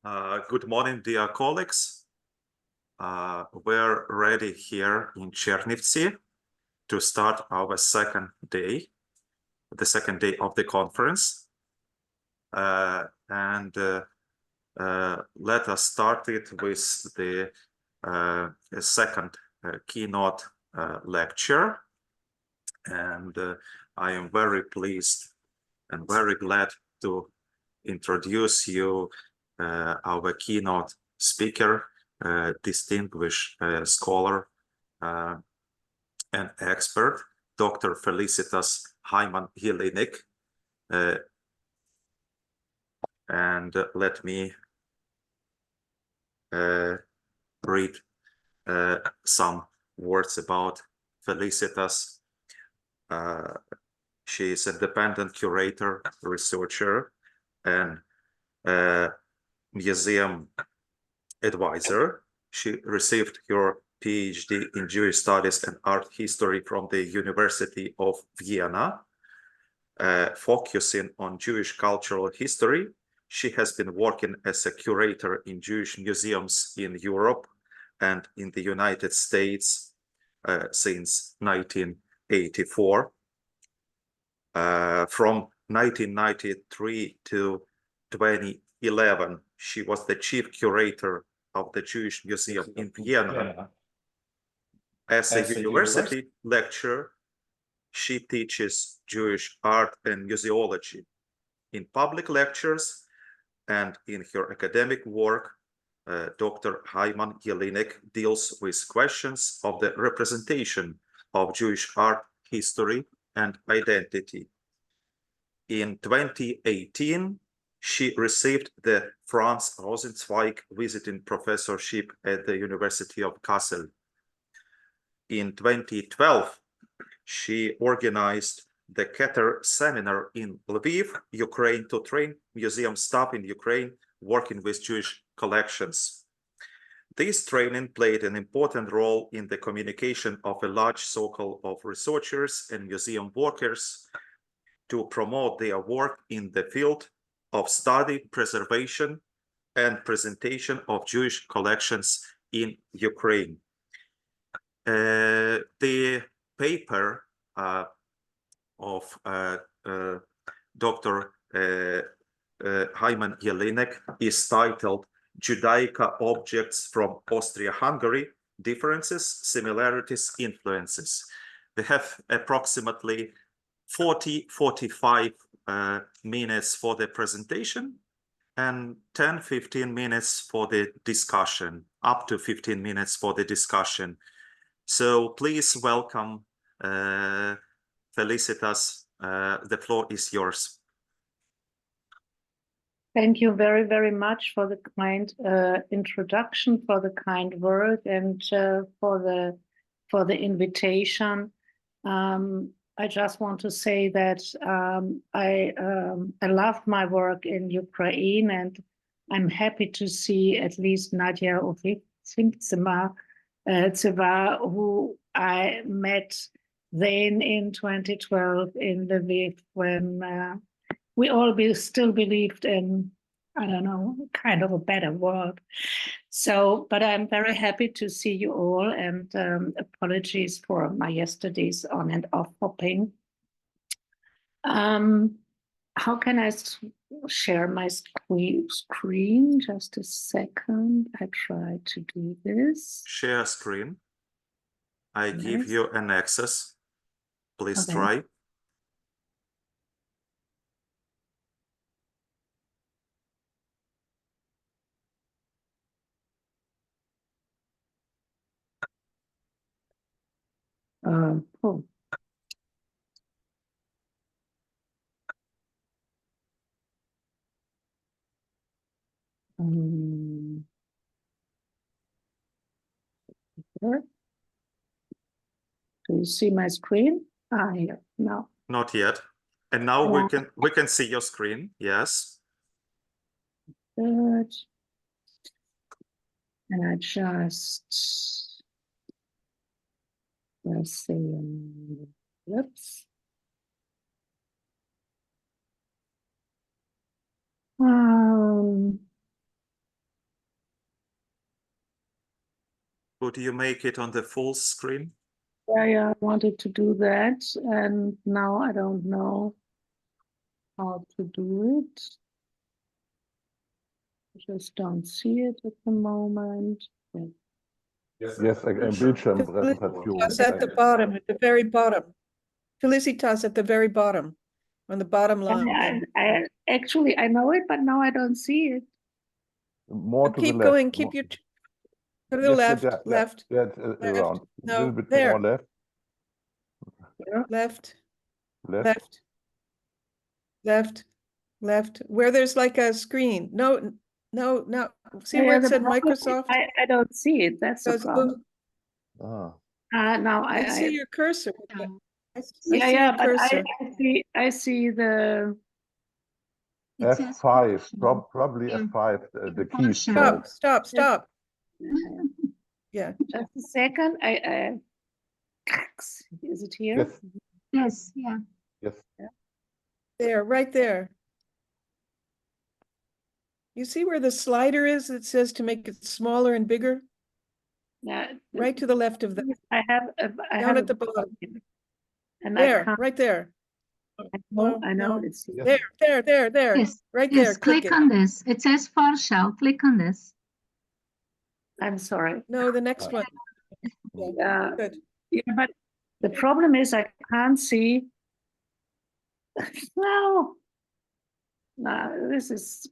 Good morning, dear colleagues. We're ready here in Chernivtsi to start our second day, the second day of the conference. Let us start it with the second keynote lecture. And I am very pleased and very glad to introduce you our keynote speaker, distinguished scholar and expert, Dr. Felicitas Heimann-Jelinek. And let me read some words about Felicitas. She is independent curator, researcher, and museum advisor. She received her PhD in Jewish Studies and Art History from the University of Vienna, focusing on Jewish cultural history. She has been working as a curator in Jewish museums in Europe and in the United States since 1984. From 1993 to 2011, she was the chief curator of the Jewish Museum in Vienna. As a university lecturer, she teaches Jewish art and museology. In public lectures and in her academic work, Dr. Heimann-Jelinek deals with questions of the representation of Jewish art, history, and identity. In 2018, she received the Franz Rosenzweig visiting professorship at the University of Kassel. In 2012, she organized the Keter seminar in Lviv, Ukraine, to train museum staff in Ukraine working with Jewish collections. This training played an important role in the communication of a large circle of researchers and museum workers to promote their work in the field of study, preservation, and presentation of Jewish collections in Ukraine. The paper of Dr. Heimann-Jelinek is titled Judaica Objects from Austria-Hungary, Differences, Similarities, Influences. They have approximately 40-45 minutes for the presentation and 10-15 minutes for the discussion, up to 15 minutes for the discussion. So please welcome Felicitas. The floor is yours. Thank you very, very much for the kind introduction, for the kind word, and for the invitation. I just want to say that I love my work in Ukraine, and I'm happy to see at least Nadia Ovitseva, who I met then in 2012 in Lviv when we all still believed in, I don't know, kind of a better world. So, but I'm very happy to see you all, and apologies for my yesterday's on and off hopping. How can I share my screen? Just a second. I try to do this. Share screen. I give you an access. Please try. Oh. Do you see my screen? Here. No. Not yet. And now we can see your screen. Yes. Good. And I just let's see. Whoops. Could you make it on the full screen? Yeah, I wanted to do that, and now I don't know how to do it. I just don't see it at the moment. Yeah. Yes, ein Bildschirmpräsentation. Felicitas at the bottom, at the very bottom. Felicitas at the very bottom, on the bottom line. I actually I know it, but now I don't see it. More to Keep the going, left. keep your, to the left, left, Around. A No, little bit there. more left. left, Left. left, where there's like a screen. No, see Yeah, where it the said problem is Microsoft? I don't see it. That's the Goes problem. Ah. Now I see your cursor. I see yeah, your but cursor. I see the F5, probably F5, the key. Stop. Yeah, just a second. Is it here? Yes, Yes, yeah. yes. there, right there. You see where the slider is that says to make it smaller and bigger? Yeah. Right to the left of that, I have down at the bottom. and I There, can't. right there. I know no. it's Yes. There. Yes, Right there, yes, click click it. on this. It says Vorschau. Click on this. I'm sorry. No, the next one. Yeah, Good. yeah, but the problem is I can't see. No, this is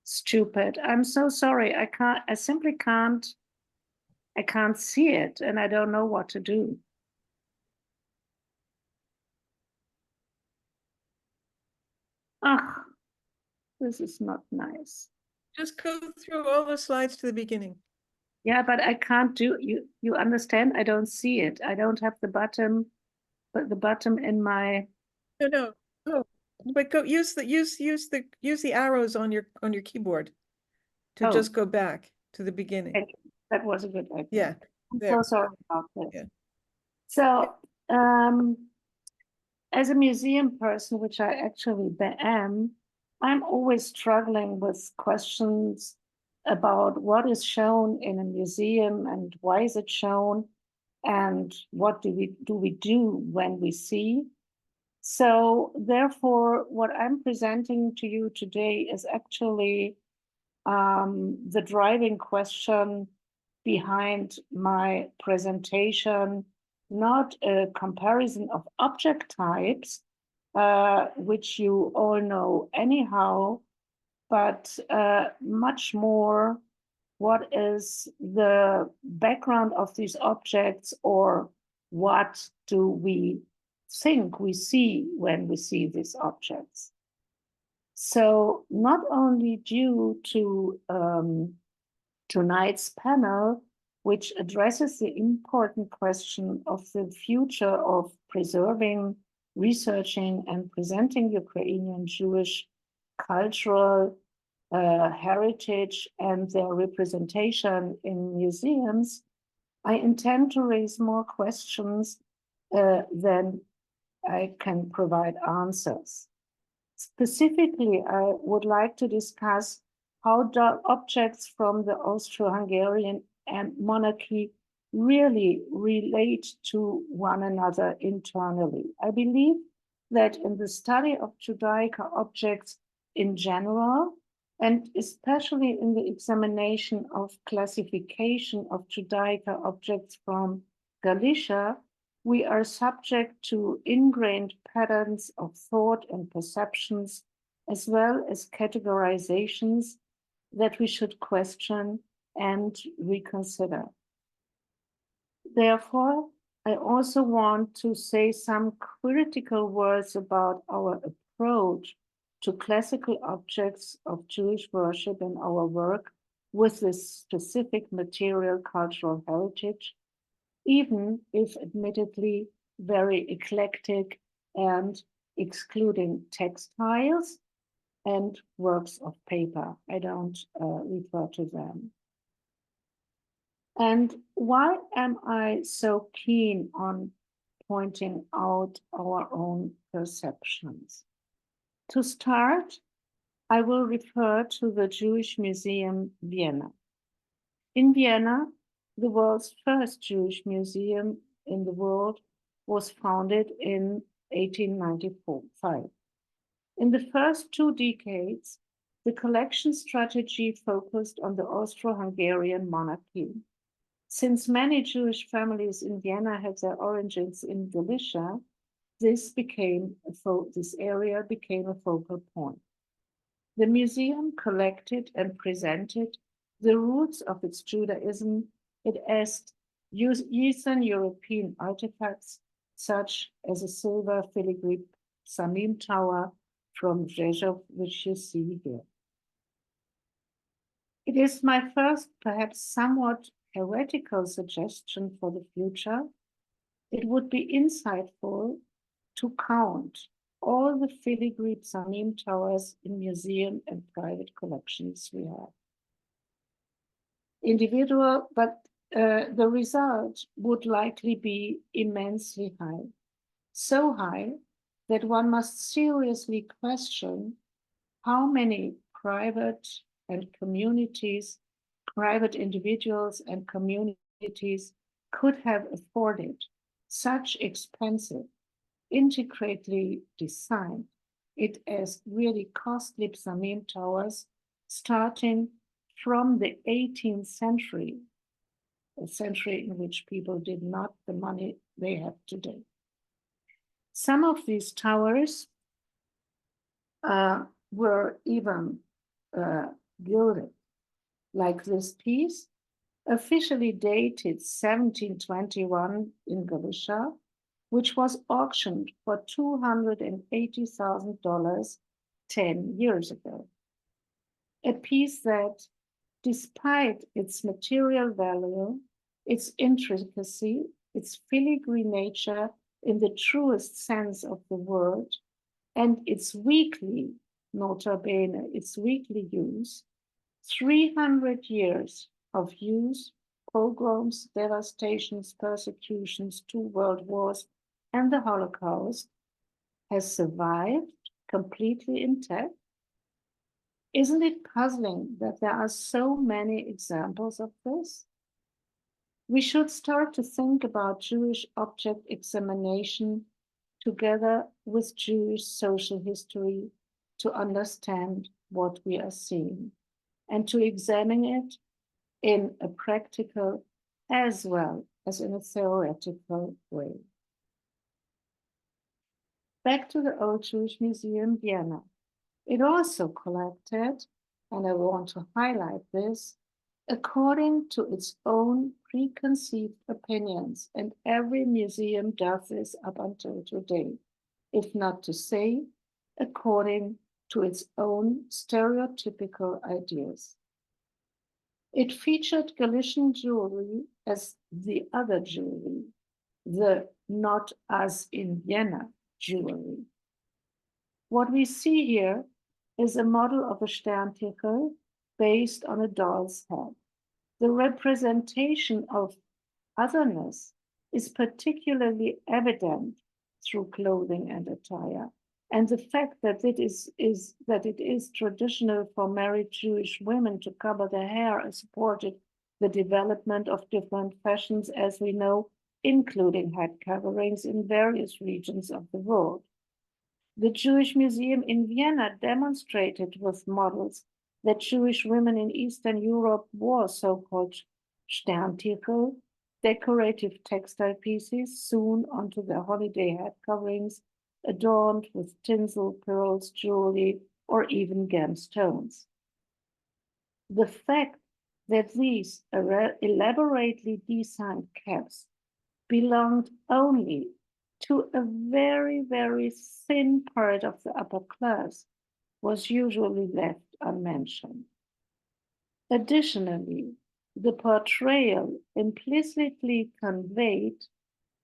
stupid. I'm so sorry. I simply can't. I can't see it, and I don't know what to do. Ah, this is not nice. Just go through all the slides to the beginning. Yeah, but I can't do you understand? I don't see it. I don't have the button, but the button in my No. But go use the arrows on your keyboard to Oh. just go back to the beginning. Okay, that was a good idea. Yeah. I'm there. so sorry about this. Yeah. So, as a museum person, which I actually am, I'm always struggling with questions about what is shown in a museum and why is it shown, and what do we do when we see. So therefore, what I'm presenting to you today is actually the driving question behind my presentation, not a comparison of object types, which you all know anyhow, but much more what is the background of these objects, or what do we think we see when we see these objects. So not only due to tonight's panel, which addresses the important question of the future of preserving, researching, and presenting Ukrainian Jewish cultural heritage and their representation in museums, I intend to raise more questions than I can provide answers. Specifically, I would like to discuss how objects from the Austro-Hungarian monarchy really relate to one another internally. I believe that in the study of Judaica objects in general, and especially in the examination of classification of Judaica objects from Galicia, we are subject to ingrained patterns of thought and perceptions, as well as categorizations that we should question and reconsider. Therefore, I also want to say some critical words about our approach to classical objects of Jewish worship in our work with this specific material cultural heritage, even if admittedly very eclectic and excluding textiles and works of paper. I don't refer to them. And why am I so keen on pointing out our own perceptions? To start, I will refer to the Jewish Museum, Vienna. In Vienna, the world's first Jewish museum in the world was founded in 1895. In the first 2 decades, the collection strategy focused on the Austro-Hungarian monarchy. Since many Jewish families in Vienna have their origins in Galicia, this area became a focal point. The museum collected and presented the roots of its Judaism. It asked Eastern European artifacts, such as a silver filigree Samim tower from Rzeszów, which you see here. It is my first, perhaps somewhat heretical suggestion for the future. It would be insightful to count all the filigree Samim towers in museum and private collections we have. Individual, but the result would likely be immensely high. So high that one must seriously question how many private individuals and communities could have afforded such expensive, intricately designed, it as really costly Samim towers, starting from the 18th century, a century in which people did not the money they have today. Some of these towers were even gilded, like this piece, officially dated 1721 in Galicia, which was auctioned for $280,000 10 years ago. A piece that, despite its material value, its intricacy, its filigree nature in the truest sense of the word, and its weekly, nota bene, its weekly use, 300 years of use, pogroms, devastations, persecutions, 2 world wars, and the Holocaust, has survived completely intact. Isn't it puzzling that there are so many examples of this? We should start to think about Jewish object examination together with Jewish social history to understand what we are seeing and to examine it in a practical as well as in a theoretical way. Back to the Old Jewish Museum, Vienna. It also collected, and I want to highlight this, according to its own preconceived opinions, and every museum does this up until today, if not to say, according to its own stereotypical ideas. It featured Galician jewelry as the other jewelry, the not as in Vienna jewelry. What we see here is a model of a Sterntichel based on a doll's head. The representation of otherness is particularly evident through clothing and attire, and the fact that it is traditional for married Jewish women to cover their hair has supported the development of different fashions, as we know, including head coverings in various regions of the world. The Jewish Museum in Vienna demonstrated with models that Jewish women in Eastern Europe wore so-called Sterntichel, decorative textile pieces sewn onto their holiday head coverings, adorned with tinsel, pearls, jewelry, or even gemstones. The fact that these elaborately designed caps belonged only to a very, very thin part of the upper class was usually left unmentioned. Additionally, the portrayal implicitly conveyed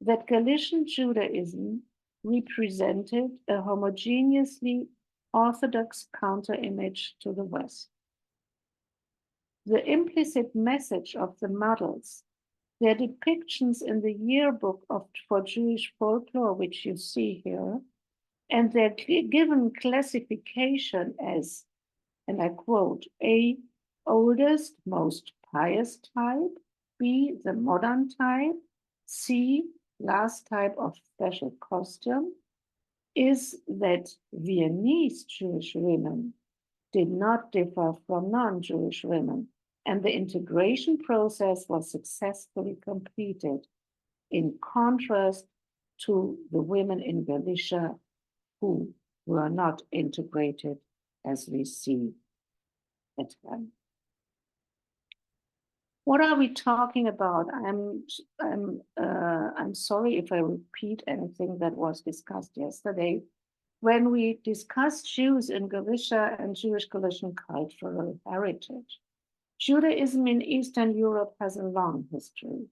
that Galician Judaism represented a homogeneously Orthodox counter-image to the West. The implicit message of the models, their depictions in the yearbook for Jewish folklore, which you see here, and their given classification as, and I quote, a oldest, most pious type, B, the modern type, C, last type of special costume, is that Viennese Jewish women did not differ from non-Jewish women, and the integration process was successfully completed, in contrast to the women in Galicia who were not integrated as we see at them. What are we talking about? I'm sorry if I repeat anything that was discussed yesterday. When we discuss Jews in Galicia and Jewish Galician cultural heritage, Judaism in Eastern Europe has a long history.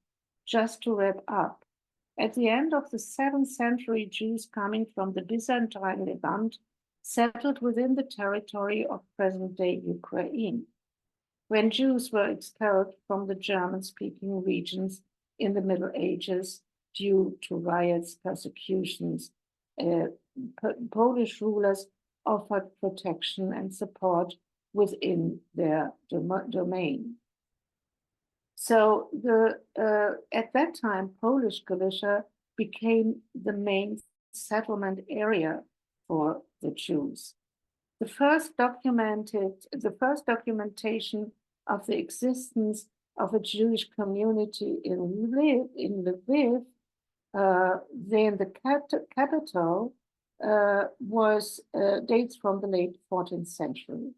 Just to wrap up, at the end of the 7th century, Jews coming from the Byzantine Levant settled within the territory of present-day Ukraine. When Jews were expelled from the German-speaking regions in the Middle Ages due to riots, persecutions, Polish rulers offered protection and support within their domain. So at that time, Polish Galicia became the main settlement area for the Jews. The first documentation of the existence of a Jewish community in Lviv, then the capital, dates from the late 14th century.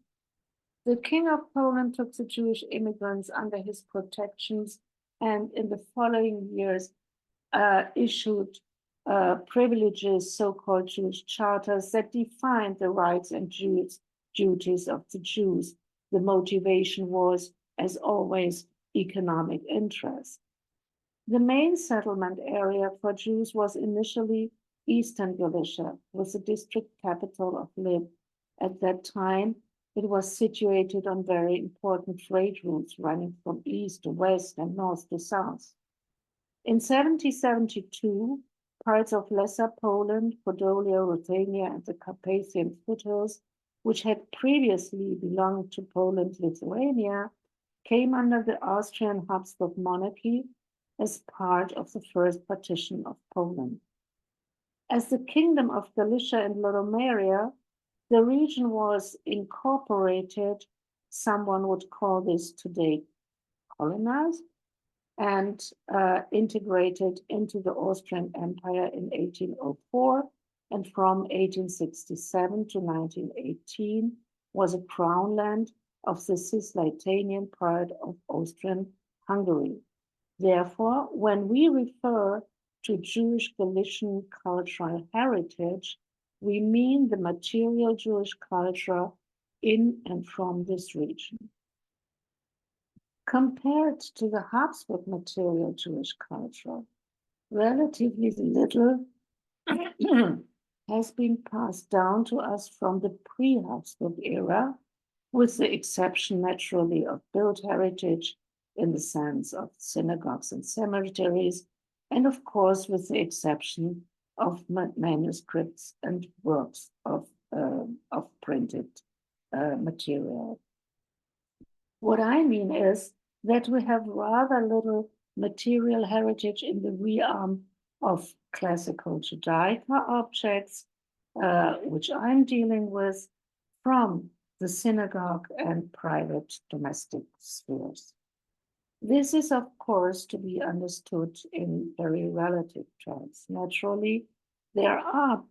The King of Poland took the Jewish immigrants under his protections, and in the following years issued privileges, so-called Jewish charters, that defined the rights and duties of the Jews. The motivation was, as always, economic interest. The main settlement area for Jews was initially Eastern Galicia, with the district capital of Lviv. At that time, it was situated on very important trade routes running from east to west and north to south. In 1772, parts of Lesser Poland, Podolia, Ruthenia, and the Carpathian foothills, which had previously belonged to Poland-Lithuania, came under the Austrian Habsburg monarchy as part of the first partition of Poland. As the Kingdom of Galicia and Lodomeria, the region was incorporated, someone would call this today colonized, and integrated into the Austrian Empire in 1804, and from 1867 to 1918 was a crown land of the Cisleitanian part of Austria-Hungary. Therefore, when we refer to Jewish Galician cultural heritage, we mean the material Jewish culture in and from this region. Compared to the Habsburg material Jewish culture, relatively little has been passed down to us from the pre-Habsburg era, with the exception naturally of built heritage in the sense of synagogues and cemeteries, and of course with the exception of manuscripts and works of printed material. What I mean is that we have rather little material heritage in the realm of classical Judaica objects, which I'm dealing with, from the synagogue and private domestic spheres. This is, of course, to be understood in very relative terms. Naturally, there are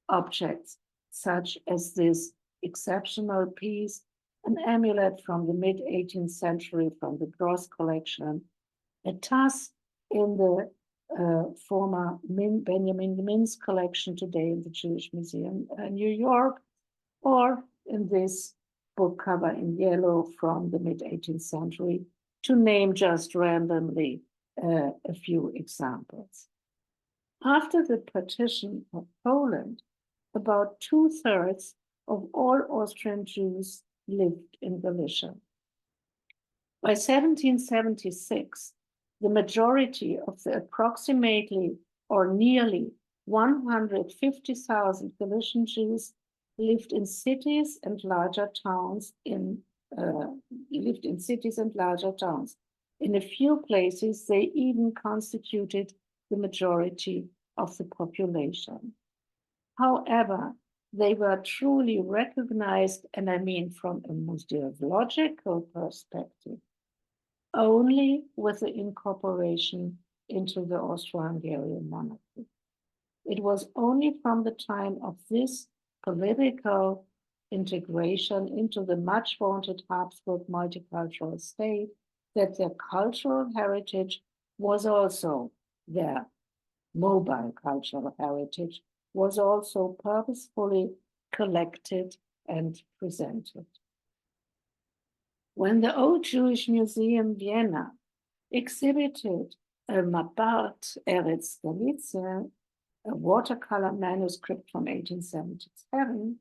objects such as this exceptional piece, an amulet from the mid-18th century from the Gross collection, a tusk in the former Benjamin Mintz collection today in the Jewish Museum in New York, or in this book cover in yellow from the mid-18th century, to name just randomly a few examples. After the partition of Poland, about 2/3 of all Austrian Jews lived in Galicia. By 1776, the majority of the approximately or nearly 150,000 Galician Jews lived in cities and larger towns in In a few places, they even constituted the majority of the population. However, they were truly recognized, and I mean from a museological perspective, only with the incorporation into the Austro-Hungarian monarchy. It was only from the time of this political integration into the much vaunted Habsburg multicultural state that their cultural heritage was also their mobile cultural heritage was also purposefully collected and presented. When the Old Jewish Museum Vienna exhibited a Mabat Eretz Galicia, a watercolor manuscript from 1877,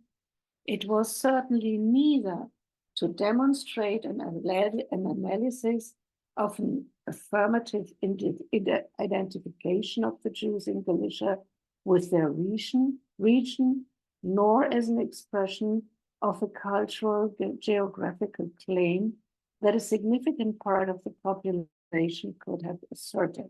it was certainly neither to demonstrate an analysis of an affirmative identification of the Jews in Galicia with their region, nor as an expression of a cultural geographical claim that a significant part of the population could have asserted.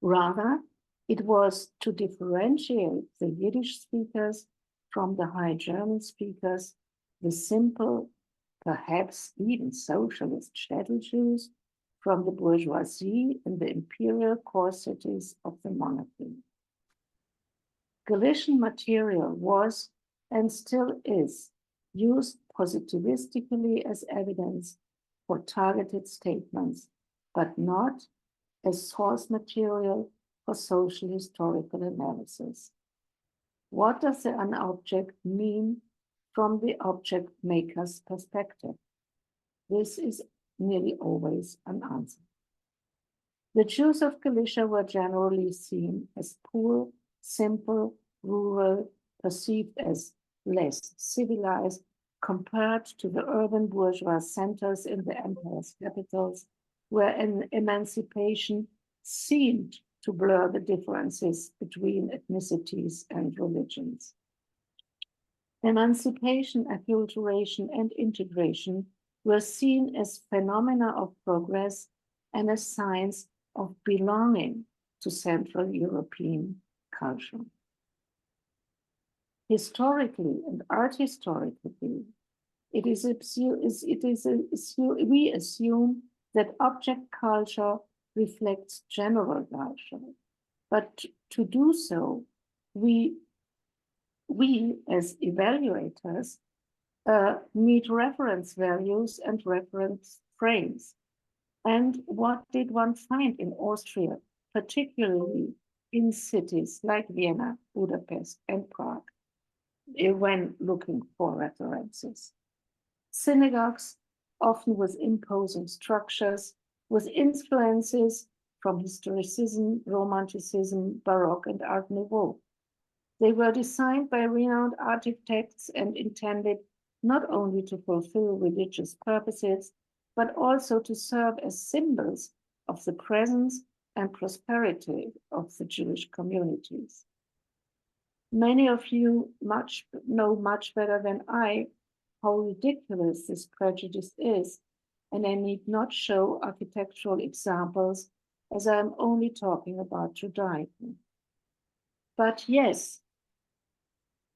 Rather, it was to differentiate the Yiddish speakers from the High German speakers, the simple, perhaps even socialist shtetl Jews from the bourgeoisie and the imperial core cities of the monarchy. Galician material was and still is used positivistically as evidence for targeted statements, but not as source material for social historical analysis. What does an object mean from the object maker's perspective? This is nearly always an answer. The Jews of Galicia were generally seen as poor, simple, rural, perceived as less civilized compared to the urban bourgeois centers in the empire's capitals, where an emancipation seemed to blur the differences between ethnicities and religions. Emancipation, acculturation, and integration were seen as phenomena of progress and as signs of belonging to Central European culture. Historically and art historically, we assume that object culture reflects general culture, but to do so, we as evaluators need reference values and reference frames. And what did one find in Austria, particularly in cities like Vienna, Budapest, and Prague, when looking for references? Synagogues, often with imposing structures, with influences from historicism, romanticism, Baroque, and Art Nouveau. They were designed by renowned architects and intended not only to fulfill religious purposes, but also to serve as symbols of the presence and prosperity of the Jewish communities. Many of you know much better than I how ridiculous this prejudice is, and I need not show architectural examples as I am only talking about Judaica. But yes,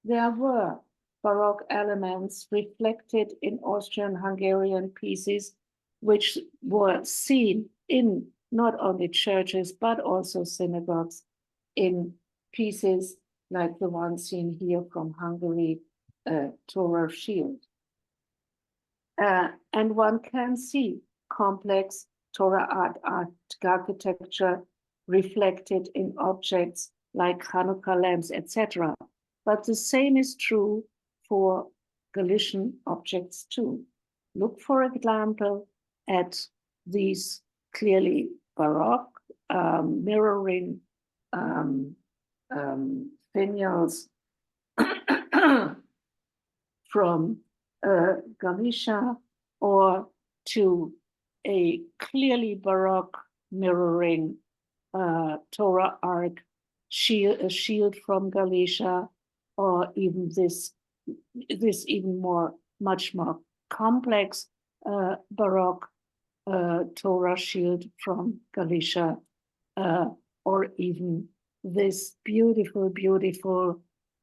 there were Baroque elements reflected in Austrian-Hungarian pieces, which were seen in not only churches, but also synagogues, in pieces like the one seen here from Hungary, Torah Shield. And one can see complex Torah architecture reflected in objects like Hanukkah lamps, etc. But the same is true for Galician objects too. Look, for example, at these clearly Baroque mirroring finials from Galicia, or to a clearly Baroque mirroring Torah arc shield from Galicia, or even this even much more complex Baroque Torah shield from Galicia, or even this beautiful, beautiful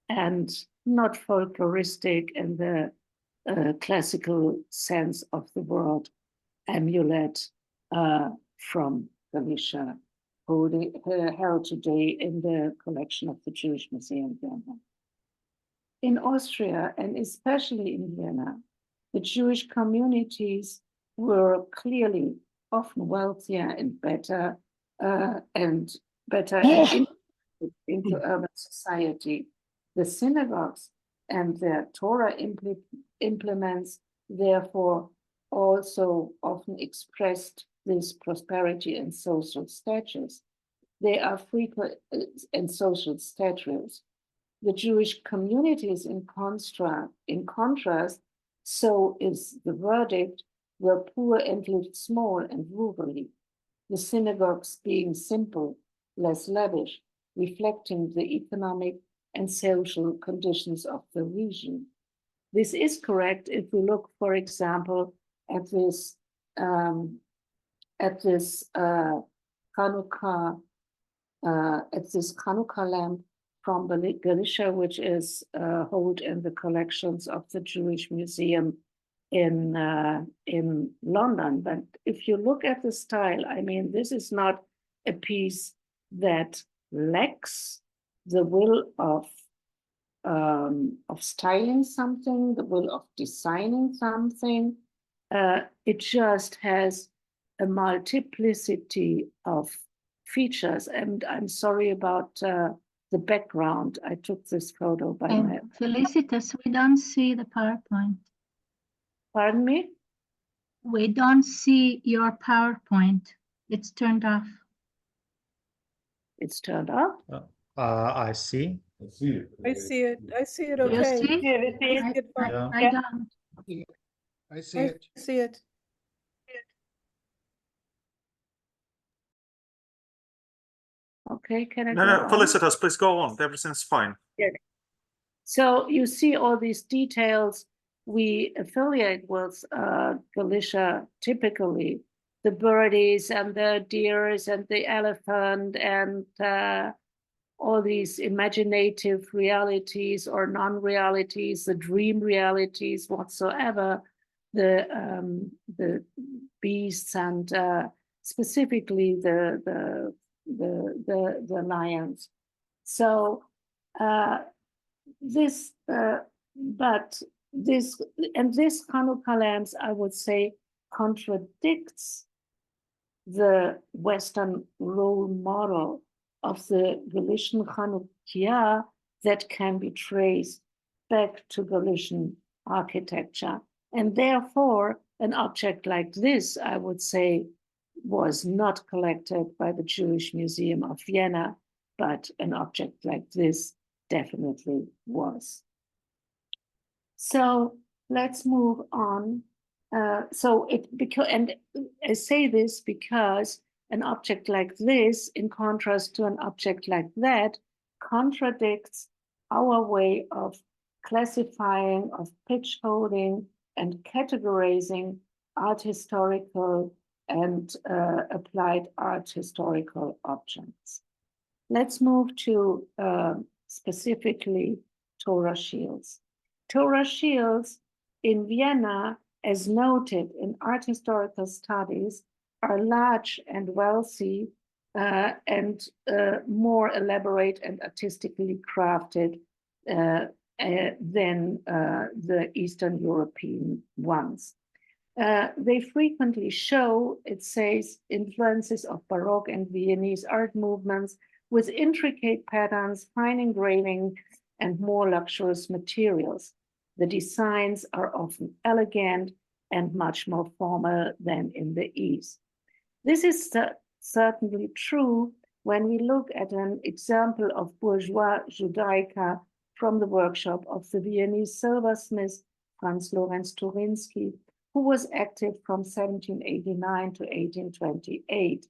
and not folkloristic in the classical sense of the word amulet from Galicia, held today in the collection of the Jewish Museum Vienna. In Austria, and especially in Vienna, the Jewish communities were clearly often wealthier and better integrated into urban society. The synagogues and their Torah implements therefore also often expressed this prosperity and social status. They are frequent and social status. The Jewish communities in contrast, so is the verdict, were poor and lived small and rurally. The synagogues being simple, less lavish, reflecting the economic and social conditions of the region. This is correct if we look, for example, at this Hanukkah lamp from Galicia, which is held in the collections of the Jewish Museum in London. But if you look at the style, I mean, this is not a piece that lacks the will of styling something, the will of designing something. It just has a multiplicity of features. And I'm sorry about the background. I took this photo by my... Felicitas, we don't see the PowerPoint. Pardon me? We don't see your PowerPoint. It's turned off. It's turned off? I see. I see it. I see it You okay. see? I see it fine. Yeah. I don't. I see I it. see it. Okay, can I No, go no, on? Felicitas, please go on. Everything's fine. So you see all these details we affiliate with Galicia typically, the birdies and the deers and the elephant and all these imaginative realities or non-realities, the dream realities whatsoever, the beasts and specifically the lions. So this Hanukkah lamps, I would say, contradicts the Western role model of the Galician Chanukia that can be traced back to Galician architecture. And therefore, an object like this, I would say, was not collected by the Jewish Museum of Vienna, but an object like this definitely was. So let's move on. And I say this because an object like this, in contrast to an object like that, contradicts our way of classifying, of pitch holding and categorizing art historical and applied art historical objects. Let's move to specifically Torah shields. Torah shields in Vienna, as noted in art historical studies, are large and wealthy and more elaborate and artistically crafted than the Eastern European ones. They frequently show, it says, influences of Baroque and Viennese art movements with intricate patterns, fine engraving, and more luxurious materials. The designs are often elegant and much more formal than in the East. This is certainly true when we look at an example of bourgeois Judaica from the workshop of the Viennese silversmith Franz Lorenz Turinsky, who was active from 1789 to 1828.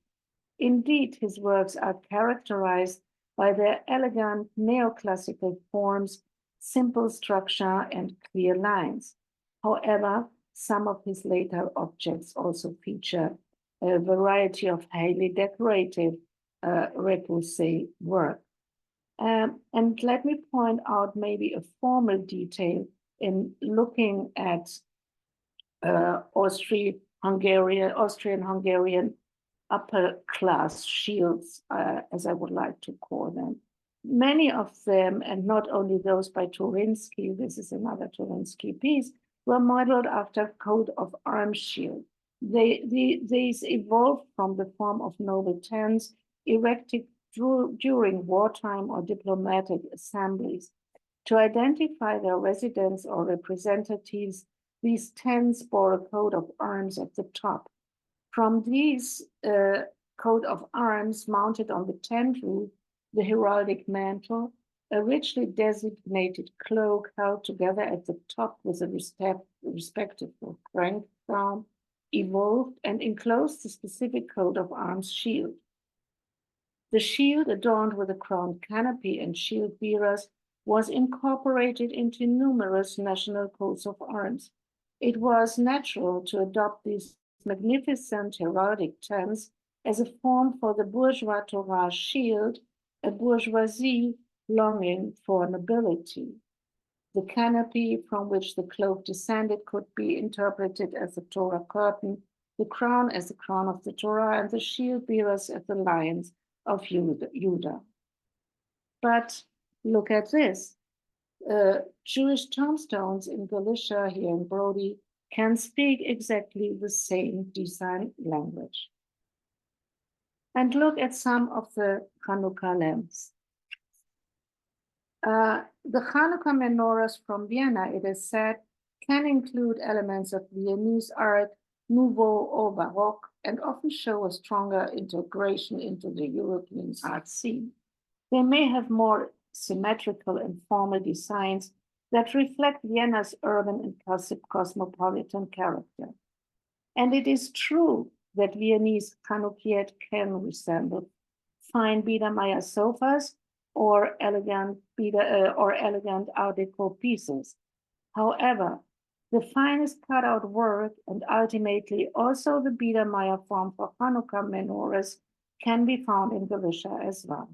Indeed, his works are characterized by their elegant neoclassical forms, simple structure, and clear lines. However, some of his later objects also feature a variety of highly decorative repoussé work. And let me point out maybe a formal detail in looking at Austrian-Hungarian upper class shields, as I would like to call them. Many of them, and not only those by Turinsky, this is another Turinsky piece, were modeled after coat of arms shield. These evolved from the form of noble tents erected during wartime or diplomatic assemblies. To identify their residents or representatives, these tents bore a coat of arms at the top. From these coat of arms mounted on the tent roof, the heraldic mantle, a richly designated cloak held together at the top with a respective crank crown, evolved and enclosed the specific coat of arms shield. The shield, adorned with a crowned canopy and shield bearers, was incorporated into numerous national coats of arms. It was natural to adopt these magnificent heraldic tents as a form for the bourgeois Torah shield, a bourgeoisie longing for nobility. The canopy from which the cloak descended could be interpreted as the Torah curtain, the crown as the crown of the Torah, and the shield bearers as the lions of Judah. But look at this. Jewish tombstones in Galicia here in Brody can speak exactly the same design language. And look at some of the Hanukkah lamps. The Hanukkah menorahs from Vienna, it is said, can include elements of Viennese art, Nouveau or Baroque, and often show a stronger integration into the European art scene. They may have more symmetrical and formal designs that reflect Vienna's urban and cosmopolitan character. And it is true that Viennese Chanukiet can resemble fine Biedermeier sofas or elegant Art Deco pieces. However, the finest cutout work and ultimately also the Biedermeier form for Hanukkah menorahs can be found in Galicia as well.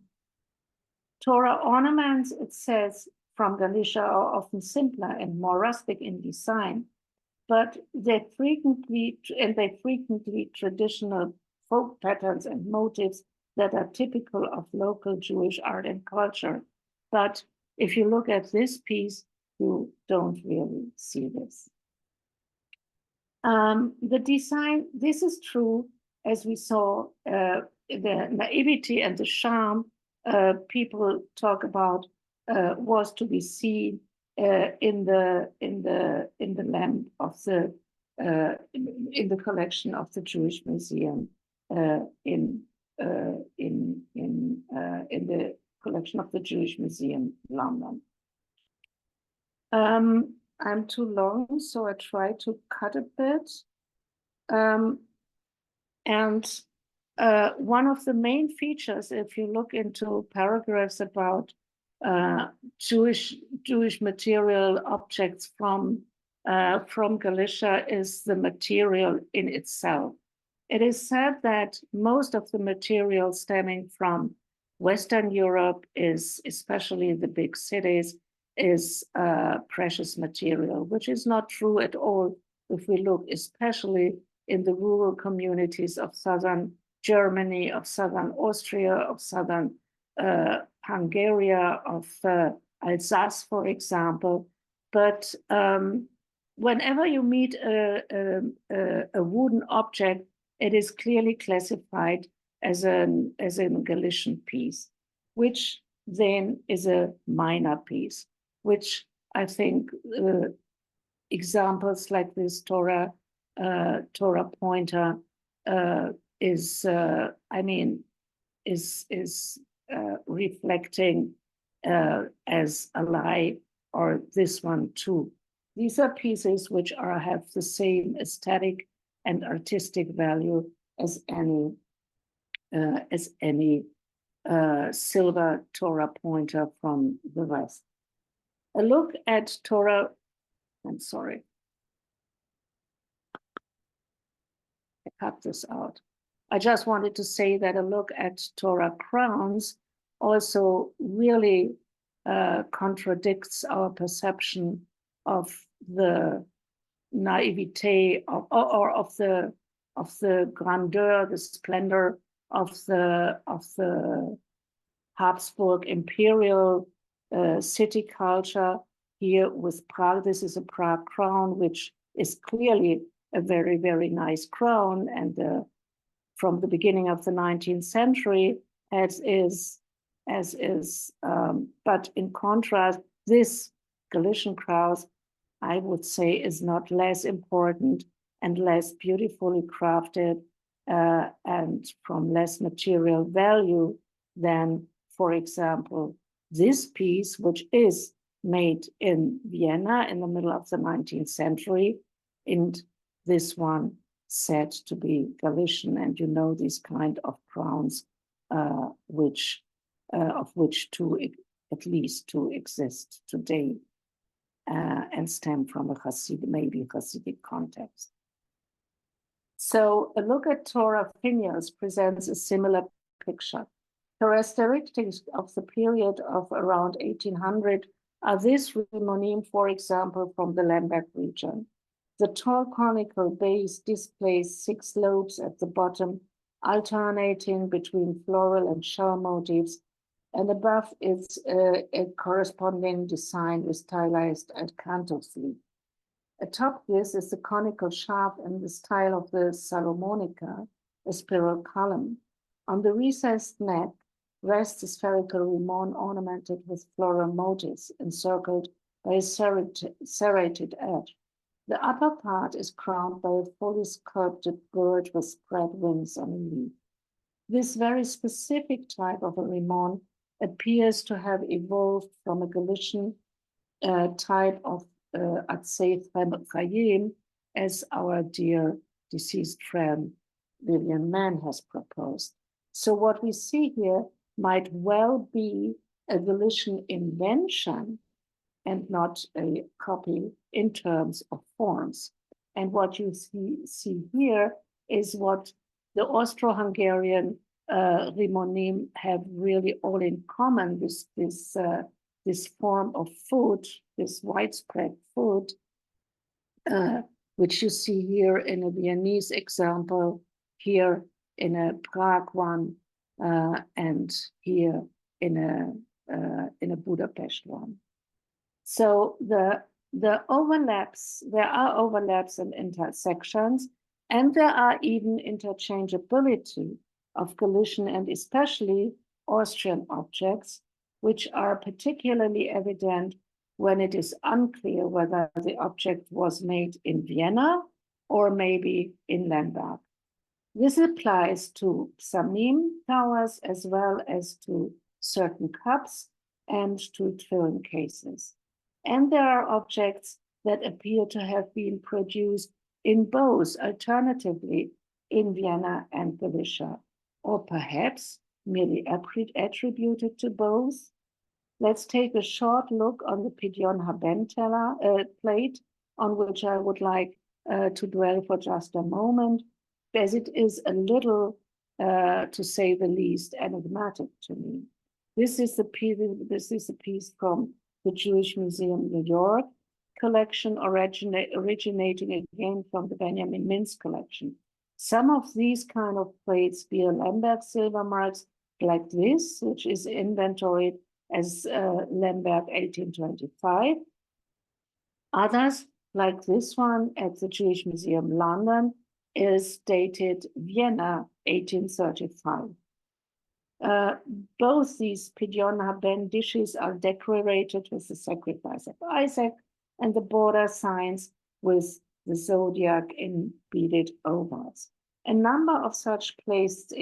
Torah ornaments, it says, from Galicia are often simpler and more rustic in design, but they frequently traditional folk patterns and motifs that are typical of local Jewish art and culture. But if you look at this piece, you don't really see this. The design, this is true, as we saw, the naivety and the charm people talk about was to be seen in the lamp of the in the collection of the Jewish Museum in the collection of the Jewish Museum, London. I'm too long, so I try to cut a bit. One of the main features, if you look into paragraphs about Jewish material objects from Galicia, is the material in itself. It is said that most of the material stemming from Western Europe is, especially the big cities, is precious material, which is not true at all if we look especially in the rural communities of southern Germany, of southern Austria, of southern Hungary, of Alsace, for example. But whenever you meet a wooden object, it is clearly classified as a Galician piece, which then is a minor piece, which I think examples like this Torah pointer is reflecting as a lie, or this one too. These are pieces which have the same aesthetic and artistic value as any silver Torah pointer from the West. A look at Torah, I'm sorry, I cut this out. I just wanted to say that a look at Torah crowns also really contradicts our perception of the naivete or of the grandeur, the splendor of the Habsburg imperial city culture here with Prague. This is a Prague crown, which is clearly a very, very nice crown, and from the beginning of the 19th century, as is, but in contrast, this Galician crown, I would say, is not less important and less beautifully crafted and from less material value than, for example, this piece, which is made in Vienna in the middle of the 19th century, and this one said to be Galician, and you know these kind of crowns, of which two, at least two, exist today and stem from a Hasidic, maybe Hasidic context. So a look at Torah finials presents a similar picture. Characteristics of the period of around 1800 are this rimonim, for example, from the Lemberg region. The tall conical base displays 6 lobes at the bottom, alternating between floral and shell motifs, and above is a corresponding design with stylized acanthus. Atop this is the conical shaft in the style of the Salomonica, a spiral column. On the recessed neck rests a spherical rimon ornamented with floral motifs encircled by a serrated edge. The upper part is crowned by a fully sculpted bird with spread wings on a leaf. This very specific type of a rimon appears to have evolved from a Galician type of Atzei Chaim, as our dear deceased friend Lillian Mann has proposed. So what we see here might well be a Galician invention and not a copy in terms of forms. And what you see here is what the Austro-Hungarian rimonim have really all in common with this form of food, this widespread food, which you see here in a Viennese example, here in a Prague one, and here in a Budapest one. So the overlaps, there are overlaps and intersections, and there are even interchangeability of Galician and especially Austrian objects, which are particularly evident when it is unclear whether the object was made in Vienna or maybe in Lemberg. This applies to psamim towers as well as to certain cups and to tefillin cases. And there are objects that appear to have been produced in both, alternatively, in Vienna and Galicia, or perhaps merely attributed to both. Let's take a short look on the Pidyon Haben plate, on which I would like to dwell for just a moment, as it is a little, to say the least, enigmatic to me. This is a piece from the Jewish Museum, New York collection, originating again from the Benjamin Mintz collection. Some of these kind of plates bear Lemberg silver marks like this, which is inventoried as Lemberg 1825. Others, like this one at the Jewish Museum, London, is dated Vienna 1835. Both these Pidyon Haben dishes are decorated with the sacrifice of Isaac and the border signs with the zodiac in beaded ovals. A number of such plates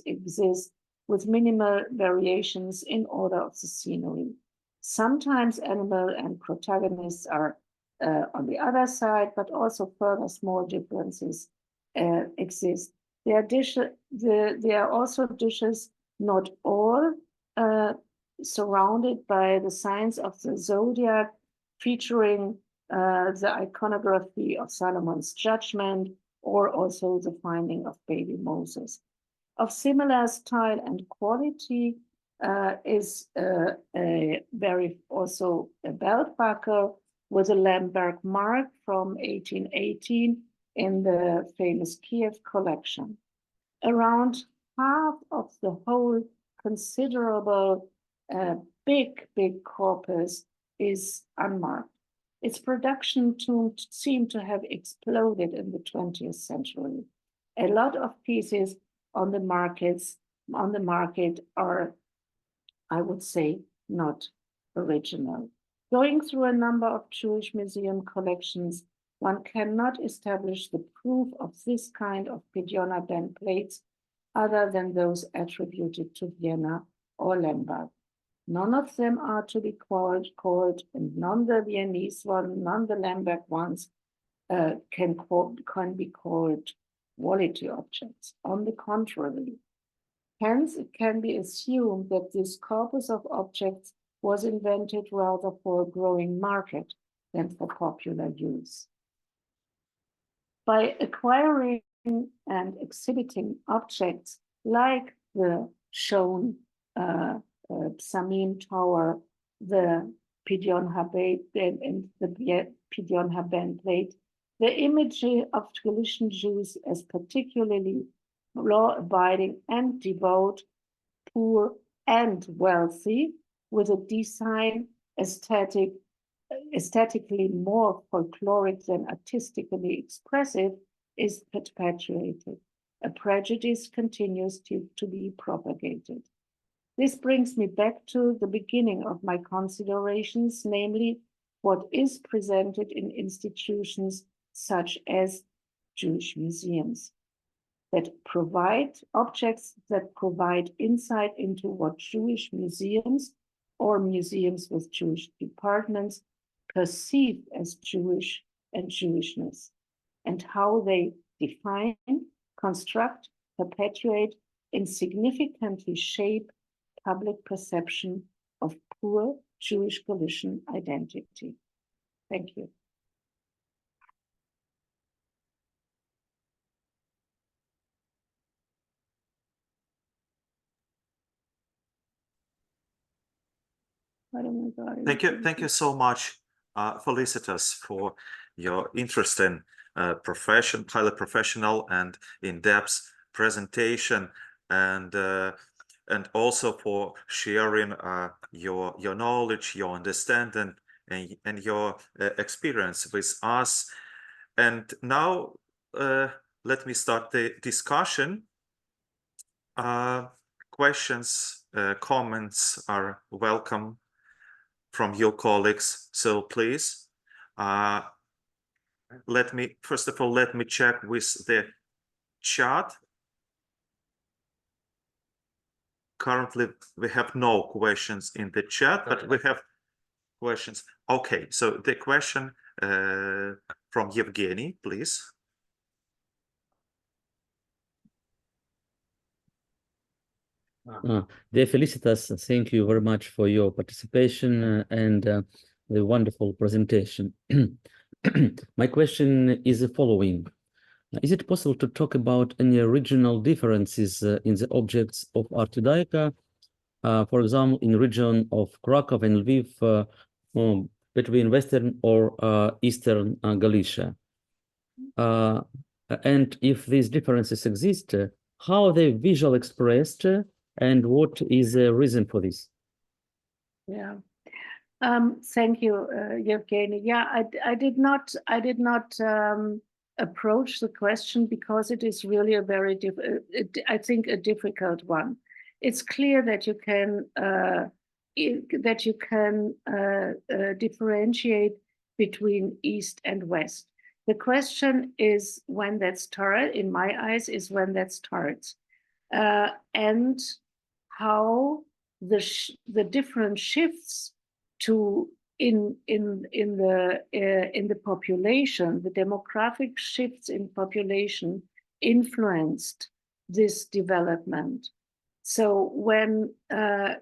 exist with minimal variations in order of the scenery. Sometimes animal and protagonists are on the other side, but also further small differences exist. There are also dishes, not all, surrounded by the signs of the zodiac, featuring the iconography of Solomon's judgment or also the finding of baby Moses. Of similar style and quality is a very also a belt buckle with a Lemberg mark from 1818 in the famous Kiev collection. Around half of the whole considerable big corpus is unmarked. Its production seemed to have exploded in the 20th century. A lot of pieces on the market are, I would say, not original. Going through a number of Jewish museum collections, one cannot establish the proof of this kind of Pidyon band plates other than those attributed to Vienna or Lemberg. None of them are to be called, and none the Viennese one, none the Lemberg ones can be called quality objects. On the contrary, hence it can be assumed that this corpus of objects was invented rather for a growing market than for popular use. By acquiring and exhibiting objects like the shown Psamim Tower, the Pidyon HaBen plate, the imagery of Galician Jews as particularly law-abiding and devout, poor and wealthy, with a design aesthetically more folkloric than artistically expressive, is perpetuated. A prejudice continues to be propagated. This brings me back to the beginning of my considerations, namely what is presented in institutions such as Jewish museums, that provide objects that provide insight into what Jewish museums or museums with Jewish departments perceive as Jewish and Jewishness, and how they define, construct, perpetuate, and significantly shape public perception of poor Jewish Galician identity. Thank you. Thank you so much, Felicitas, for your interesting highly professional and in-depth presentation, and also for sharing your knowledge, your understanding, and your experience with us. And now let me start the discussion. Questions, comments are welcome from your colleagues. So please, first of all, let me check with the chat. Currently, we have no questions in the chat, but we have questions. Okay, so the question from Evgeny, please. Dear Felicitas, thank you very much for your participation and the wonderful presentation. My question is the following. Is it possible to talk about any regional differences in the objects of art Judaica, for example, in the region of Krakow and Lviv, between Western or Eastern Galicia? And if these differences exist, how are they visually expressed, and what is the reason for this? Yeah, thank you, Evgeny. Yeah, I did not approach the question because it is really a very I think a difficult one. It's clear that you can differentiate between East and West. The question is when that starts. In my eyes, is when that starts, and how the different shifts in the population, the demographic shifts in population influenced this development. So when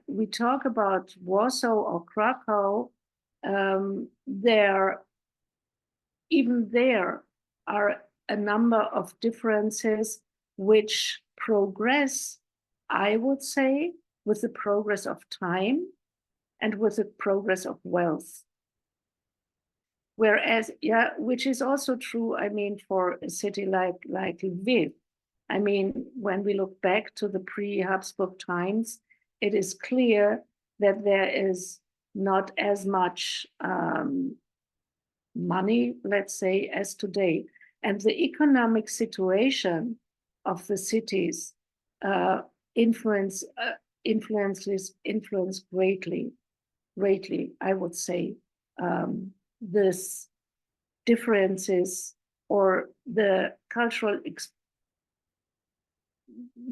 we talk about Warsaw or Krakow, even there are a number of differences which progress, I would say, with the progress of time and with the progress of wealth. Whereas, yeah, which is also true, I mean, for a city like Lviv. I mean, when we look back to the pre-Habsburg times, it is clear that there is not as much money, let's say, as today. And the economic situation of the cities influence greatly, I would say, this differences or the cultural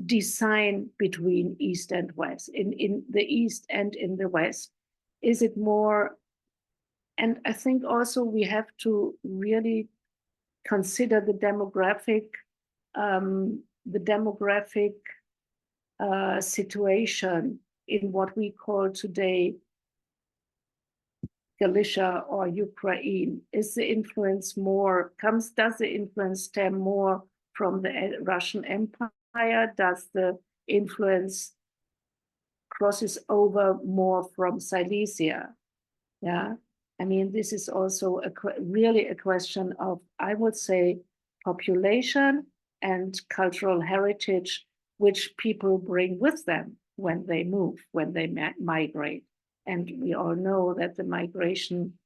design between East and West, in the East and in the West. Is it more, and I think also we have to really consider the demographic situation in what we call today Galicia or Ukraine. Is the influence more, does the influence stem more from the Russian Empire? Does the influence crosses over more from Silesia? Yeah, I mean, this is also really a question of, I would say, population and cultural heritage, which people bring with them when they move, when they migrate. And we all know that the migration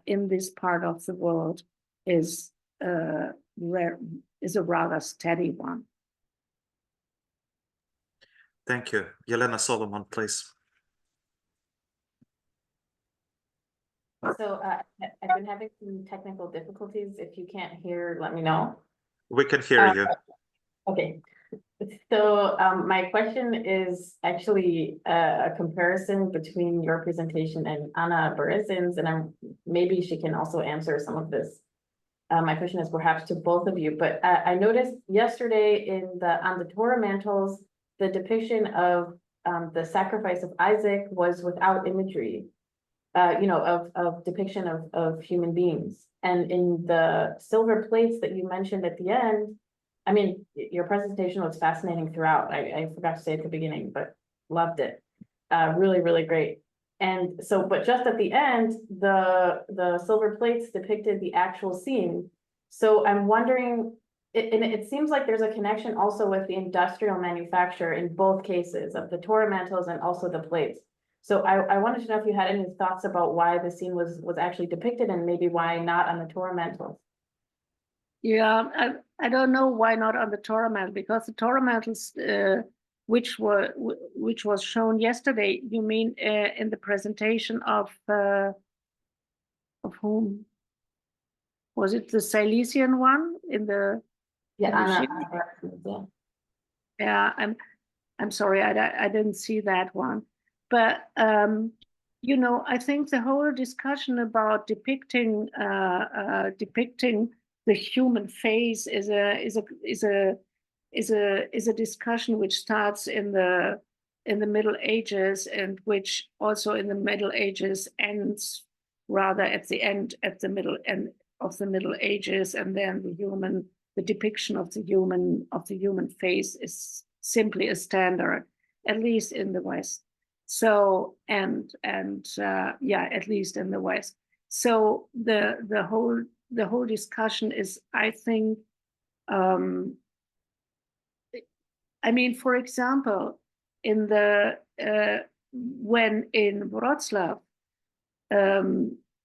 in this part of the world is a rather steady one. Thank you. Yelena Solomon, please. So I've been having some technical difficulties. If you can't hear, let me know. We can hear you. Okay. So my question is actually a comparison between your presentation and Anna Berezin's, and maybe she can also answer some of this. My question is perhaps to both of you, but I noticed yesterday on the Torah mantles, the depiction of the sacrifice of Isaac was without imagery, of depiction of human beings. And in the silver plates that you mentioned at the end, I mean, your presentation was fascinating throughout. I forgot to say at the beginning, but loved it. Really, really great. And so, but just at the end, the silver plates depicted the actual scene. So I'm wondering, and it seems like there's a connection also with the industrial manufacture in both cases of the Torah mantles and also the plates. So I wanted to know if you had any thoughts about why the scene was actually depicted and maybe why not on the Torah mantles. Yeah, I don't know why not on the Torah mantle, because the Torah mantles, which was shown yesterday, you mean in the presentation of whom? Was it the Silesian one in the? Yeah, Yeah, I'm sorry, I didn't see that one, but I think the whole discussion about depicting the human face is a discussion which starts in the Middle Ages, and which also in the Middle Ages ends rather at the middle end of the Middle Ages, and then the depiction of the human face is simply a standard, at least in the West. So at least in the West. So the whole discussion is, I think, I mean, for example, in when in Wrocław,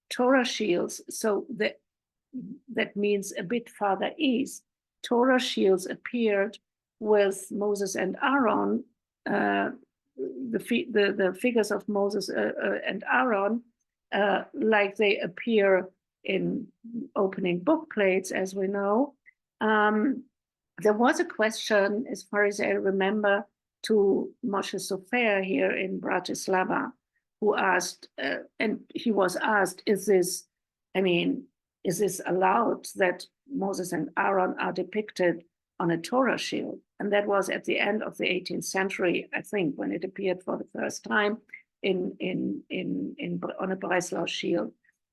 Torah shields, so that means a bit farther east, Torah shields appeared with Moses and Aaron, the figures of Moses and Aaron, like they appear in opening book plates, as we know. There was a question, as far as I remember, to Moshe Sofer here in Bratislava, who asked, and he was asked, is this allowed that Moses and Aaron are depicted on a Torah shield? And that was at the end of the 18th century, I think, when it appeared for the first time on a Breslau shield.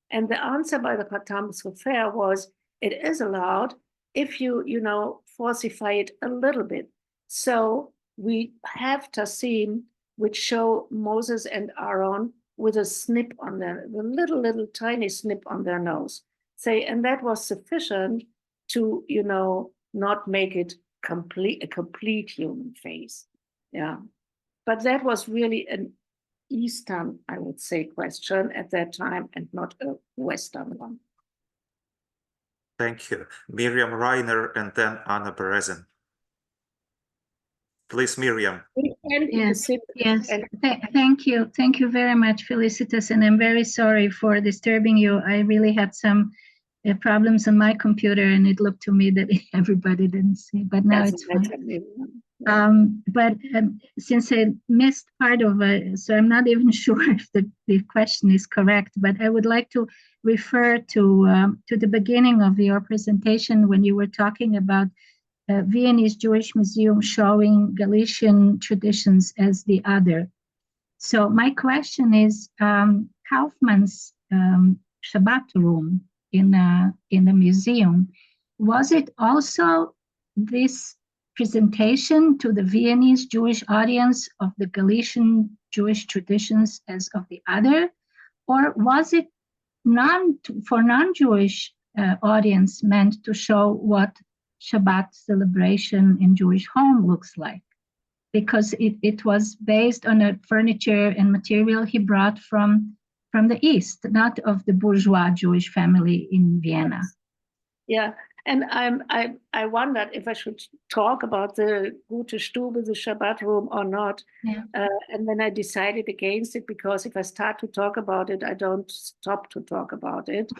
And the answer by the Khatam Sofer was, it is allowed, if you know, falsify it a little bit. So we have Tassim, which show Moses and Aaron with a snip on their, the little tiny snip on their nose. Say, and that was sufficient to, you know, not make it a complete human face. Yeah. But that was really an Eastern, I would say, question at that time and not a Western one. Thank you. Miriam Reiner and then Anna Berezin. Please, Miriam. Yes, yes. Thank you. Thank you very much, Felicitas. And I'm very sorry for disturbing you. I really had some problems on my computer, and it looked to me that everybody didn't see, but now it's fine. But since I missed part of it, so I'm not even sure if the question is correct, but I would like to refer to the beginning of your presentation when you were talking about Viennese Jewish Museum showing Galician traditions as the other. So my question is, Kaufmann's Shabbat room in the museum, was it also this presentation to the Viennese Jewish audience of the Galician Jewish traditions as of the other, or was it for non-Jewish audience meant to show what Shabbat celebration in Jewish home looks like? Because it was based on a furniture and material he brought from the East, not of the bourgeois Jewish family in Vienna. Yeah, and I wondered if I should talk about the Gute Stube, the Shabbat room, or not. Yeah. And then I decided against it, because if I start to talk about it, I don't stop to talk about it.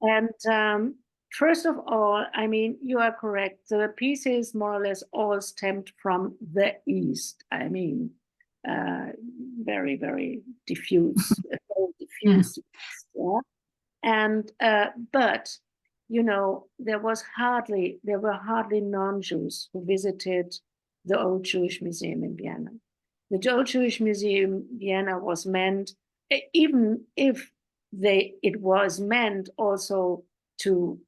And first of all, I mean, you are correct. The pieces more or less all stemmed from the East. I mean, very, very diffuse, diffuse. Yeah. And but you know, there were hardly non-Jews who visited the Old Jewish Museum in Vienna. The Old Jewish Museum in Vienna was meant, even if it was meant also to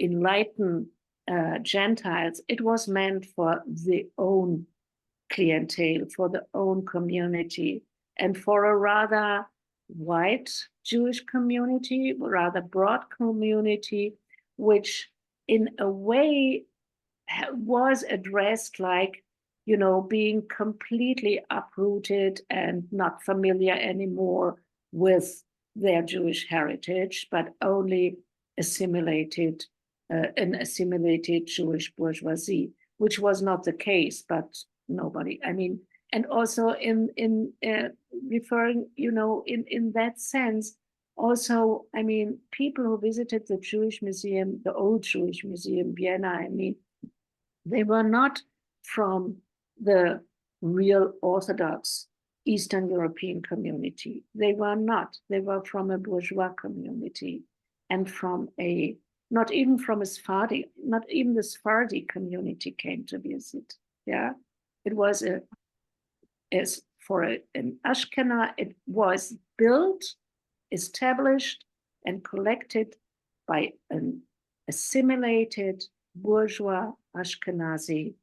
enlighten Gentiles, it was meant for the own clientele, for the own community, and for a rather white Jewish community, rather broad community, which in a way was addressed like, you know, being completely uprooted and not familiar anymore with their Jewish heritage, but only assimilated, an assimilated Jewish bourgeoisie, which was not the case, but nobody, I mean, and also in referring, you know, in that sense, also, I mean, people who visited the Jewish Museum, the Old Jewish Museum, Vienna, I mean, they were not from the real Orthodox Eastern European community. They were not. They were from a bourgeois community and from a, not even from a Sephardi, not even the Sephardi community came to visit. Yeah, it was an Ashkenaz, it was built, established, and collected by an assimilated bourgeois Ashkenazi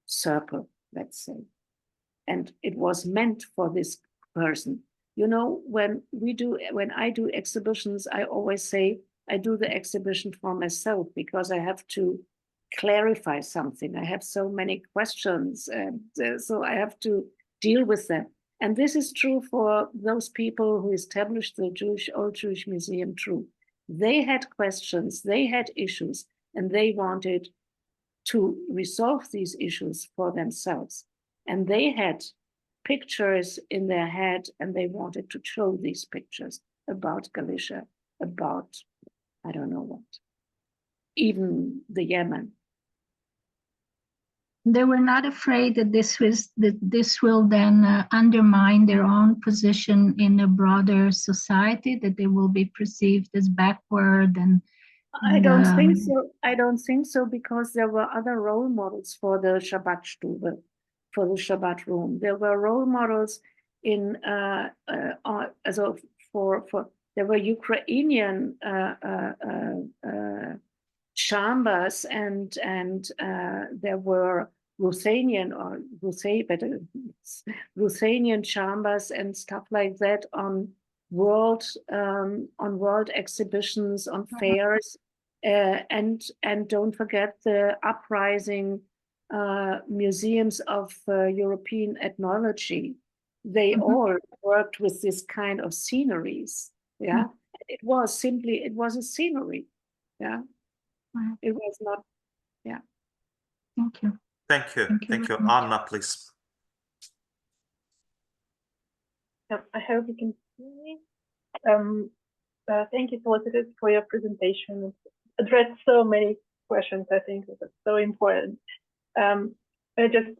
circle, let's say. And it was meant for this person. You know, when I do exhibitions, I always say I do the exhibition for myself, because I have to clarify something. I have so many questions, and so I have to deal with them. And this is true for those people who established the Old Jewish Museum too. They had questions, they had issues, and they wanted to resolve these issues for themselves. And they had pictures in their head, and they wanted to show these pictures about Galicia, about, I don't know what, even the Yemen. They were not afraid that this will then undermine their own position in a broader society, that they will be perceived as backward and I don't think so. I don't think so, because there were other role models for the Shabbat Stube, for the Shabbat room. There were role models in there were Ukrainian chambers, and there were Ruthenian chambers and stuff like that on world exhibitions, on fairs, and don't forget the uprising museums of European ethnology. They all worked with this kind of sceneries. Yeah, it was a scenery. Yeah, it was not. Yeah. Thank you. Thank you. Thank you. very much. Anna, please. I hope you can hear me. Thank you, Felicitas, for your presentation. It addressed so many questions. I think it was so important. I just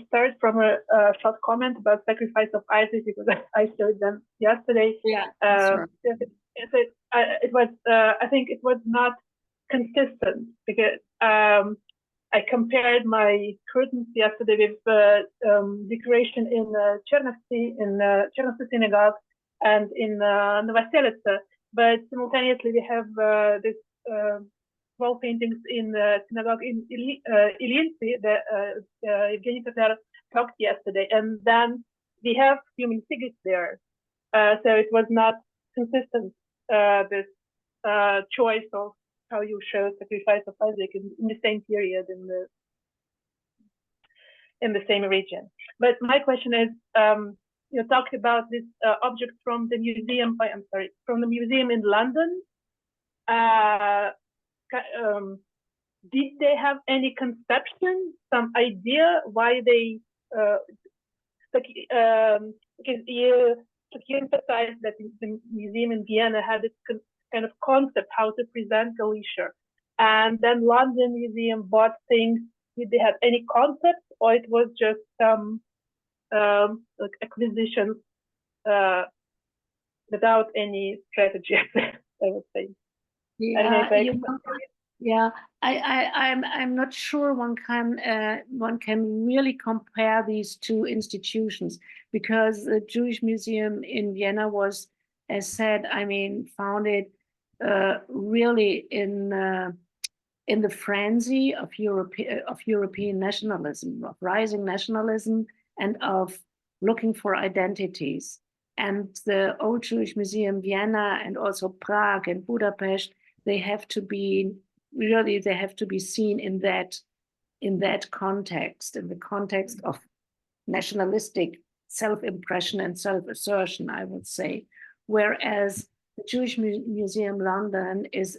start from a short comment about sacrifice of Isaac, because I showed them yesterday. Yeah. It was. I think it was not consistent, because I compared my curtains yesterday with decoration in Chernivtsi, synagogue, and in Novoselitsa. But simultaneously, we have this wall paintings in the synagogue in Ilinsi that Evgeny Petler talked yesterday, and then we have human figures there. So it was not consistent, this choice of how you show sacrifice of Isaac in the same period in the same region. But my question is, you talked about this object from the museum. From the museum in London. Did they have any conception, some idea why they? Because you emphasized that the museum in Vienna had this kind of concept how to present Galicia, and then London Museum bought things. Did they have any concept, or it was just some like acquisition without any strategy? I would say. Yeah, I'm not sure one can really compare these two institutions, because the Jewish Museum in Vienna was, as said, I mean, founded really in the frenzy of European nationalism, of rising nationalism, and of looking for identities. And the Old Jewish Museum Vienna, and also Prague and Budapest, they have to be seen in that context, in the context of nationalistic self-impression and self-assertion, I would say. Whereas the Jewish Museum London is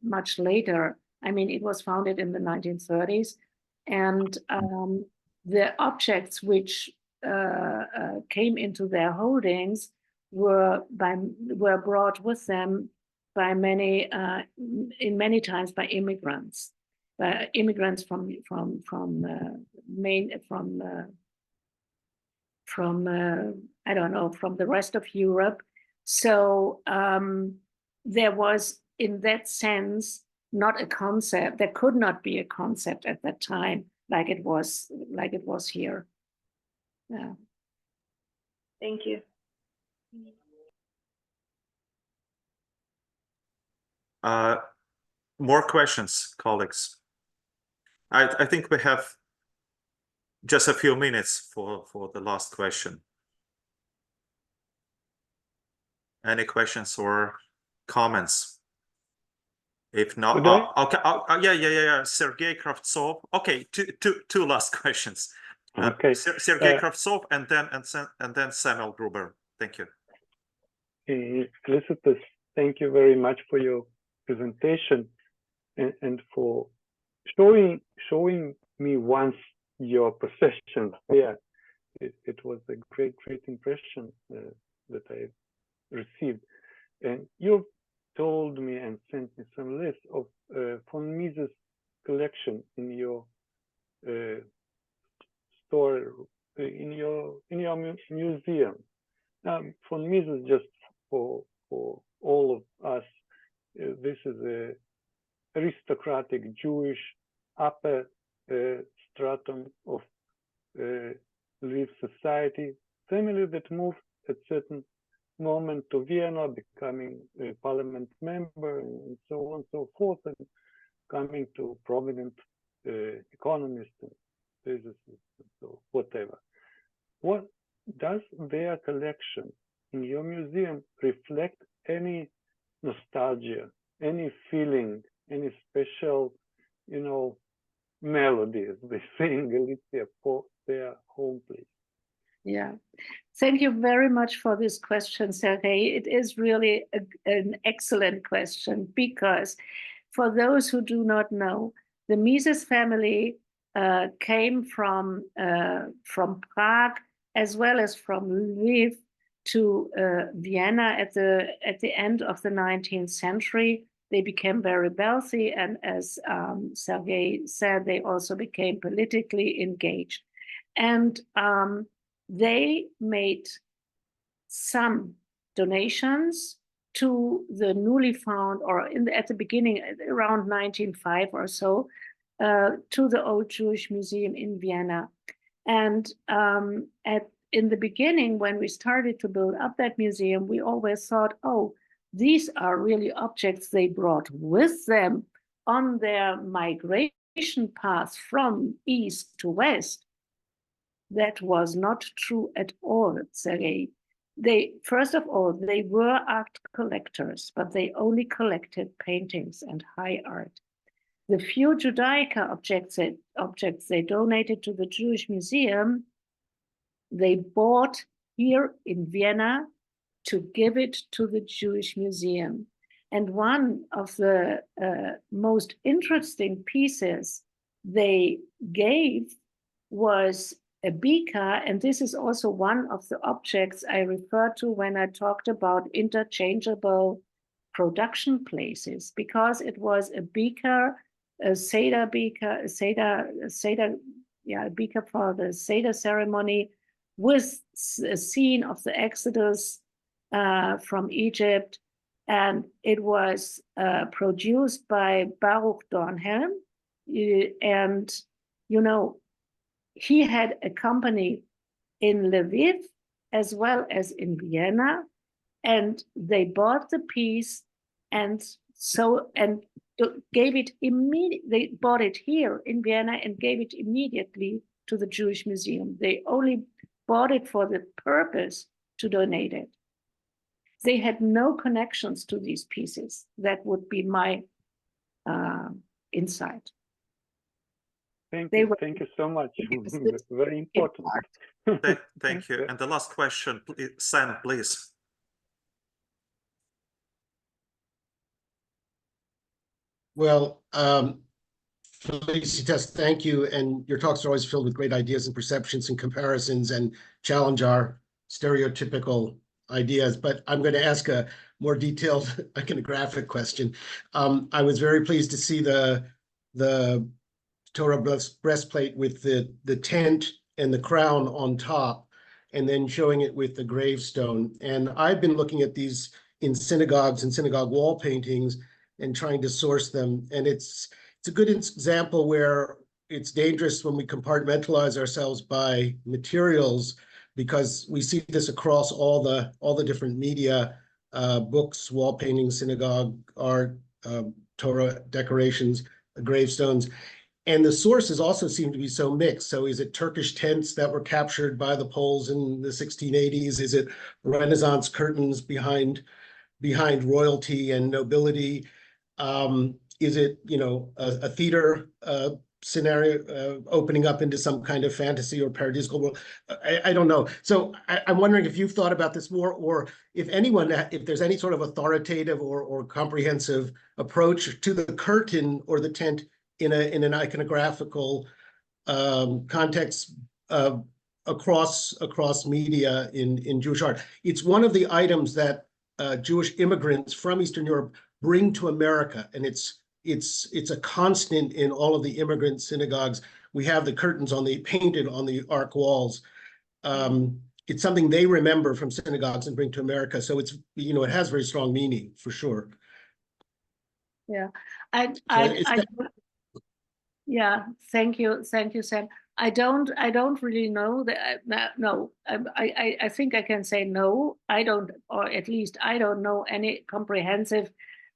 much later. I mean, it was founded in the 1930s, and the objects which came into their holdings were brought with them by many times by immigrants from I don't know, from the rest of Europe. So there was, in that sense, not a concept. There could not be a concept at that time like it was here. Yeah. Thank you. More questions, colleagues? I think we have just a few minutes for the last question. Any questions or comments? If not, okay. Yeah. Sergei Kravtsov. Okay, two last questions. Okay. Sergei Kravtsov, and then Samuel Gruber. Thank you. Felicitas, thank you very much for your presentation and for showing me once your possessions there. It was a great impression that I received. And you told me and sent me some list of von Mises collection in your store, in your museum. Von Mises, just for all of us, this is a aristocratic Jewish upper stratum of Lviv society, family that moved at certain moment to Vienna, becoming a parliament member, and so on and so forth, and coming to prominent economists and physicists and so whatever. What does their collection in your museum reflect any nostalgia, any feeling, any special, you know, melodies they say in Galicia for their home place? Yeah, thank you very much for this question, Sergei. It is really an excellent question, because for those who do not know, the Mises family came from Prague as well as from Lviv to Vienna at the end of the 19th century. They became very wealthy, and as Sergei said, they also became politically engaged. And they made some donations to the newly found, or at the beginning, around 1905 or so, to the Old Jewish Museum in Vienna. And in the beginning, when we started to build up that museum, we always thought, oh, these are really objects they brought with them on their migration path from east to west. That was not true at all, Sergei. First of all, they were art collectors, but they only collected paintings and high art. The few Judaica objects they donated to the Jewish Museum, they bought here in Vienna to give it to the Jewish Museum. And one of the most interesting pieces they gave was a beaker, and this is also one of the objects I referred to when I talked about interchangeable production places, because it was a beaker, a Seder beaker, a beaker for the Seder ceremony, with a scene of the Exodus from Egypt, and it was produced by Baruch Dornhelm, and you know, he had a company in Lviv as well as in Vienna, and they bought the piece and gave it immediately. They bought it here in Vienna and gave it immediately to the Jewish Museum. They only bought it for the purpose to donate it. They had no connections to these pieces. That would be my insight. Thank you so much. Very important. Thank you. And the last question, Sam, please. Well, Felicitas, thank you. And your talks are always filled with great ideas and perceptions and comparisons and challenge our stereotypical ideas. But I'm going to ask a more detailed iconographic question. I was very pleased to see the Torah breastplate with the tent and the crown on top, and then showing it with the gravestone. And I've been looking at these in synagogues and synagogue wall paintings and trying to source them. And it's a good example where it's dangerous when we compartmentalize ourselves by materials, because we see this across all the different media, books, wall paintings, synagogue art, Torah decorations, gravestones. And the sources also seem to be so mixed. So is it Turkish tents that were captured by the Poles in the 1680s? Is it Renaissance curtains behind royalty and nobility? Is it, you know, a theater scenario opening up into some kind of fantasy or paradisical world? I don't know. So I'm wondering if you've thought about this more, or if there's any sort of authoritative or comprehensive approach to the curtain or the tent in an iconographical context across media in Jewish art. It's one of the items that Jewish immigrants from Eastern Europe bring to America, and it's a constant in all of the immigrant synagogues. We have the curtains painted on the arc walls. It's something they remember from synagogues and bring to America. So it's, you know, it has very strong meaning for sure. Yeah, yeah, thank you, Sam. I don't really know that. No, I think I can say no. I don't, or at least I don't know any comprehensive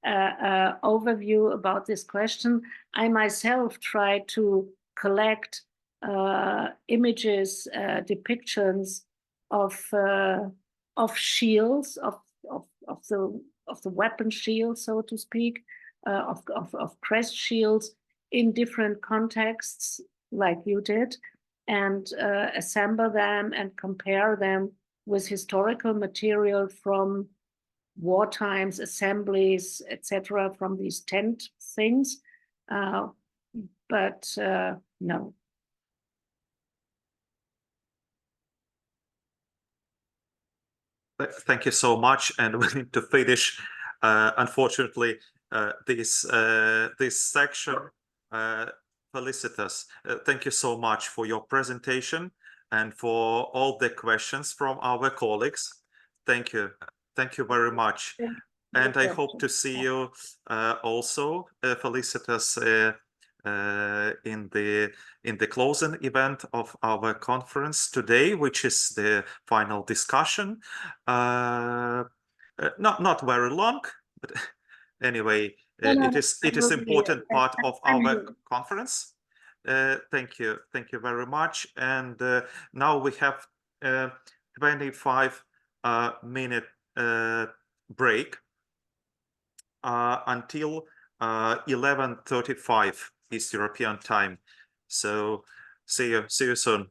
overview about this question. I myself tried to collect images, depictions of shields, of the weapon shield, so to speak, of crest shields in different contexts, like you did, and assemble them and compare them with historical material from war times, assemblies, etc., from these tent things. But no. Thank you so much, and we need to finish. Unfortunately, this section. Felicitas, thank you so much for your presentation and for all the questions from our colleagues. Thank you very much. And I hope to see you also, Felicitas, in the closing event of our conference today, which is the final discussion. Not very long, but anyway, it is important part of our conference. Thank you very much. And now we have 25-minute break until 11:35 East European time. So see you soon.